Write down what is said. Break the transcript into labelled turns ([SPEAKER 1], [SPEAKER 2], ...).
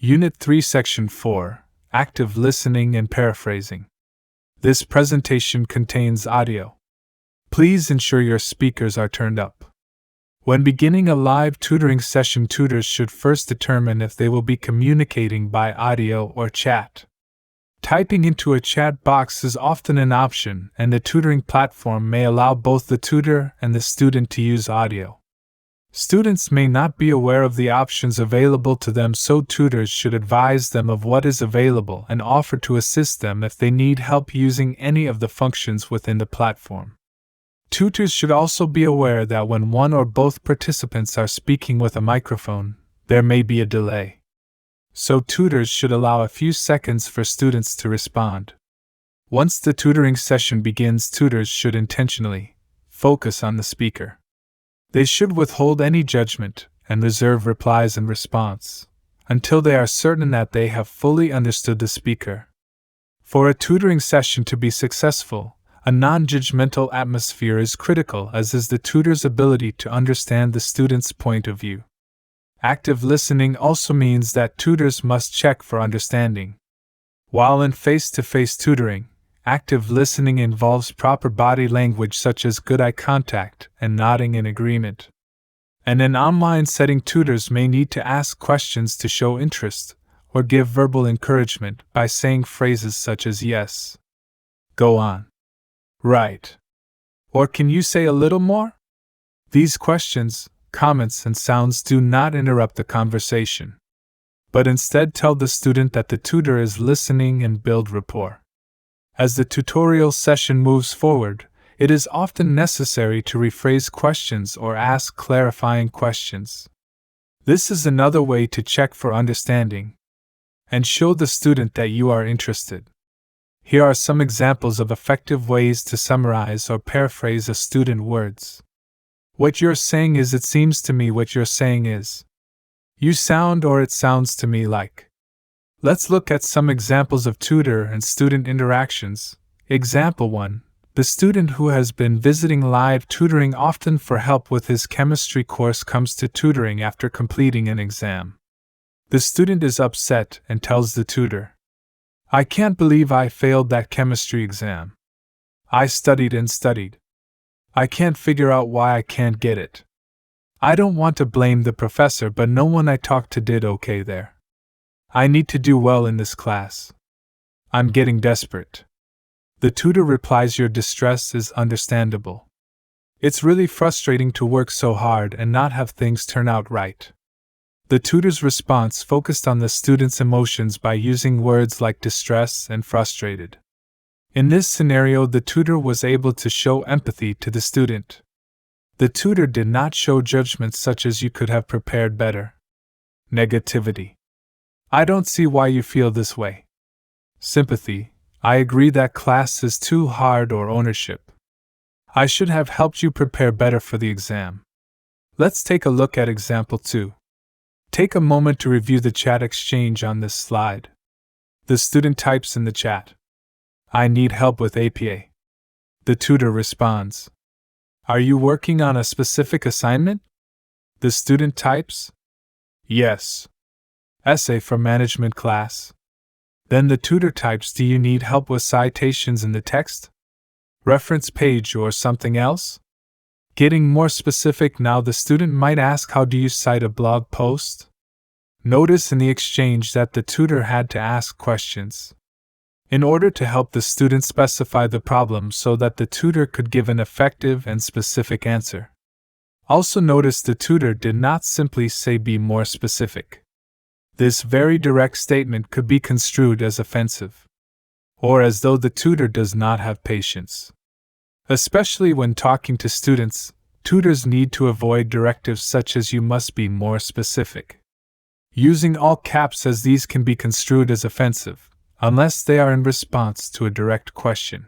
[SPEAKER 1] Unit 3, Section 4, Active Listening and Paraphrasing. This presentation contains audio. Please ensure your speakers are turned up. When beginning a live tutoring session, tutors should first determine if they will be communicating by audio or chat. Typing into a chat box is often an option, and the tutoring platform may allow both the tutor and the student to use audio. Students may not be aware of the options available to them, so tutors should advise them of what is available and offer to assist them if they need help using any of the functions within the platform. Tutors should also be aware that when one or both participants are speaking with a microphone, there may be a delay. So tutors should allow a few seconds for students to respond. Once the tutoring session begins, tutors should intentionally focus on the speaker. They should withhold any judgment and reserve replies and response until they are certain that they have fully understood the speaker. For a tutoring session to be successful, a non-judgmental atmosphere is critical, as is the tutor's ability to understand the student's point of view. Active listening also means that tutors must check for understanding. While in face-to-face tutoring, active listening involves proper body language such as good eye contact and nodding in agreement. And in online setting, tutors may need to ask questions to show interest or give verbal encouragement by saying phrases such as yes, go on, right, or can you say a little more? These questions, comments, and sounds do not interrupt the conversation, but instead tell the student that the tutor is listening and build rapport. As the tutorial session moves forward, it is often necessary to rephrase questions or ask clarifying questions. This is another way to check for understanding and show the student that you are interested. Here are some examples of effective ways to summarize or paraphrase a student's words. What you're saying is, it seems to me what you're saying is. You sound, or it sounds to me like. Let's look at some examples of tutor and student interactions. Example 1. The student who has been visiting live tutoring often for help with his chemistry course comes to tutoring after completing an exam. The student is upset and tells the tutor, "I can't believe I failed that chemistry exam. I studied and studied. I can't figure out why I can't get it. I don't want to blame the professor, but no one I talked to did okay there. I need to do well in this class. I'm getting desperate." The tutor replies, "Your distress is understandable. It's really frustrating to work so hard and not have things turn out right." The tutor's response focused on the student's emotions by using words like distress and frustrated. In this scenario, the tutor was able to show empathy to the student. The tutor did not show judgment such as "you could have prepared better." Negativity. "I don't see why you feel this way." Sympathy. "I agree that class is too hard," or ownership. "I should have helped you prepare better for the exam." Let's take a look at example 2. Take a moment to review the chat exchange on this slide. The student types in the chat, "I need help with APA." The tutor responds, "Are you working on a specific assignment?" The student types, "Yes. Essay for management class." Then the tutor types, "Do you need help with citations in the text, reference page, or something else?" Getting more specific now, the student might ask, "How do you cite a blog post?" Notice in the exchange that the tutor had to ask questions in order to help the student specify the problem so that the tutor could give an effective and specific answer. Also notice the tutor did not simply say "be more specific." This very direct statement could be construed as offensive, or as though the tutor does not have patience. Especially when talking to students, tutors need to avoid directives such as "you must be more specific," using all caps, as these can be construed as offensive, unless they are in response to a direct question.